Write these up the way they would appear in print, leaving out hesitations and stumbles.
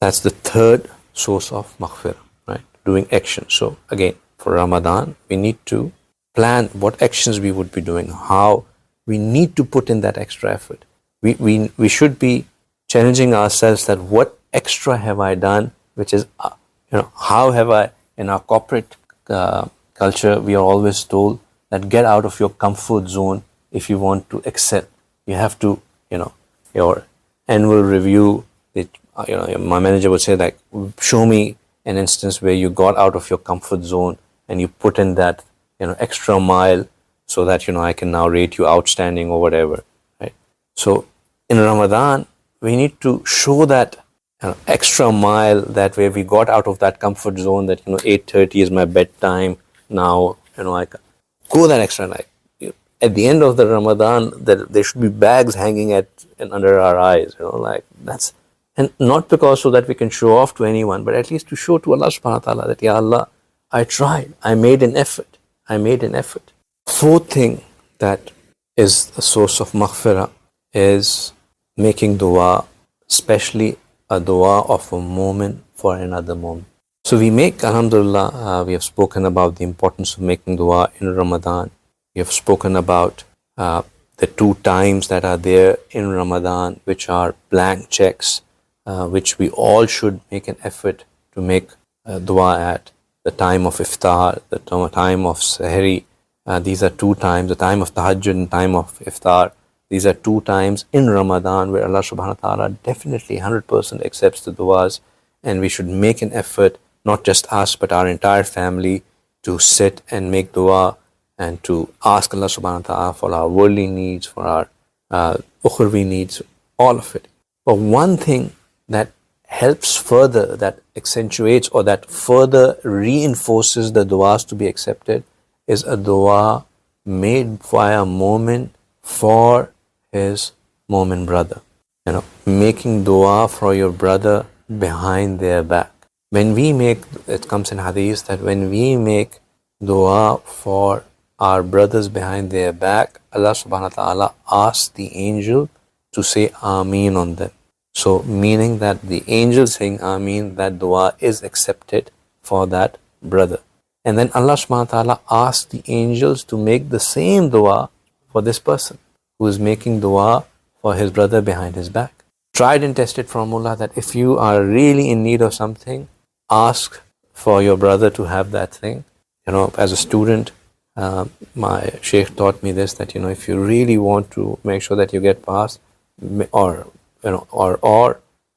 That's the third source of maghfirah, right? Doing action. So again, for Ramadan, we need to plan what actions we would be doing, how we need to put in that extra effort. We should be challenging ourselves that what extra have I done, which is, how have I, in our corporate culture, we are always told that get out of your comfort zone if you want to excel. You have to, your annual review, my manager would say, like, show me an instance where you got out of your comfort zone and you put in that, extra mile so that, I can now rate you outstanding or whatever, right? So in Ramadan, we need to show that extra mile, that where we got out of that comfort zone, that 8:30 is my bedtime now, I can go that extra night. At the end of the Ramadan, there should be bags hanging under our eyes, like that's, and not because so that we can show off to anyone, but at least to show to Allah subhanahu wa ta'ala that, Ya Allah, I tried, I made an effort. Fourth thing that is a source of maghfirah is making dua, especially a dua of a moment for another moment. So we make, alhamdulillah, we have spoken about the importance of making dua in Ramadan. We have spoken about the 2 times that are there in Ramadan, which are blank checks, which we all should make an effort to make dua at. The time of iftar, the time of sahri, these are 2 times. The time of tahajjud and time of iftar, these are 2 times in Ramadan where Allah subhanahu wa ta'ala definitely 100% accepts the duas, and we should make an effort, not just us but our entire family, to sit and make dua and to ask Allah subhanahu wa ta'ala for our worldly needs, for our ukhrawi needs, all of it. But one thing that helps further, that accentuates or that further reinforces the duas to be accepted, is a dua made via a moment for his moment brother. Making dua for your brother behind their back. When we make, it comes in Hadeeth that when we make dua for our brothers behind their back, Allah subhanahu wa ta'ala asks the angel to say Ameen on them. So meaning that the angel saying Ameen, that dua is accepted for that brother. And then Allah subhanahu wa ta'ala asks the angels to make the same dua for this person who is making dua for his brother behind his back. Tried and tested from Allah that if you are really in need of something, ask for your brother to have that thing. As a student, my Shaykh taught me this, that if you really want to make sure that you get passed, or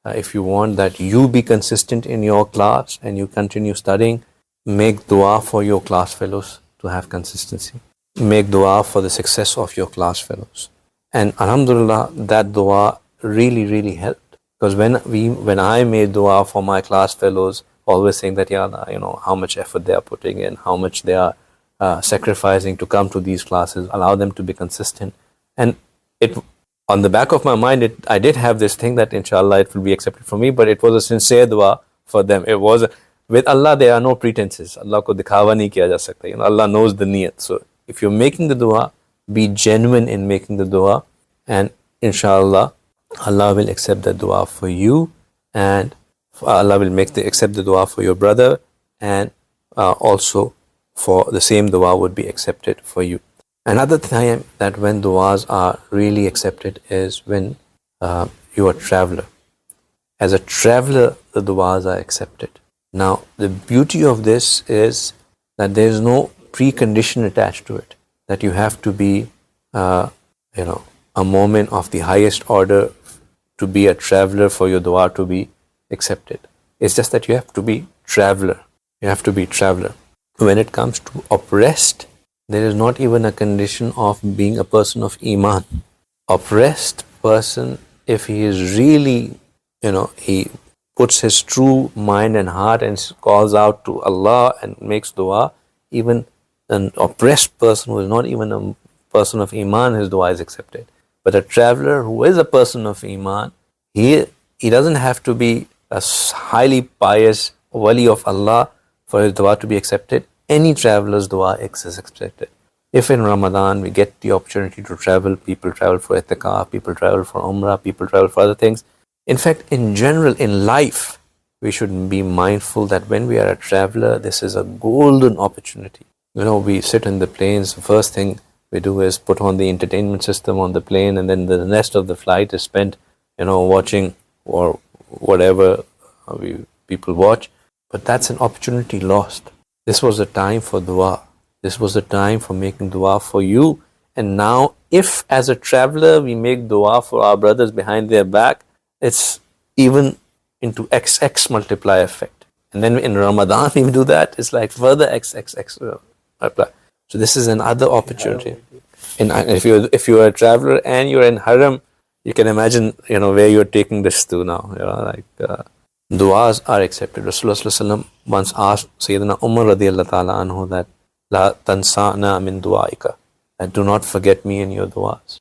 if you want that you be consistent in your class and you continue studying, make dua for your class fellows to have consistency. Make dua for the success of your class fellows. And alhamdulillah, that dua really, really helped. Because when I made dua for my class fellows, always saying that, Ya Allah, how much effort they are putting in, how much they are sacrificing to come to these classes, allow them to be consistent. And on the back of my mind, I did have this thing that inshallah it will be accepted for me, but it was a sincere dua for them. It was, with Allah there are no pretenses. Allah ko dikhawa nahi kiya ja sakta. Allah knows the niyat. So if you're making the dua, be genuine in making the dua, and inshallah Allah will accept the dua for you, and Allah will accept the dua for your brother, and also for the same dua would be accepted for you. Another time that when duas are really accepted is when you are a traveler. As a traveler, the duas are accepted. Now, the beauty of this is that there is no precondition attached to it, that you have to be, a moment of the highest order to be a traveler for your dua to be accepted. It's just that you have to be traveler. You have to be traveler. When it comes to oppressed, there is not even a condition of being a person of Iman. Oppressed person, if he is really, he puts his true mind and heart and calls out to Allah and makes dua, even an oppressed person who is not even a person of Iman, his dua is accepted. But a traveler who is a person of Iman, he doesn't have to be a highly pious wali of Allah for his dua to be accepted. Any traveler's dua is accepted. If in Ramadan we get the opportunity to travel, people travel for itikaf, people travel for umrah, people travel for other things. In fact, in general, in life, we should be mindful that when we are a traveler, this is a golden opportunity. We sit in the planes, the first thing we do is put on the entertainment system on the plane, and then the rest of the flight is spent, watching or whatever people watch. But that's an opportunity lost. This was a time for dua. This was a time for making dua for you. And now, if as a traveler we make dua for our brothers behind their back, it's even into XX multiply effect. And then in Ramadan we do that, it's like further XXX multiply. So this is another opportunity. And if you're a traveler and you're in Haram, you can imagine where you're taking this to now. Du'as are accepted. Rasulullah once asked Sayyidina Umar radiyallahu ta'ala anhu that La tansa'na min du'aika, that do not forget me in your du'as.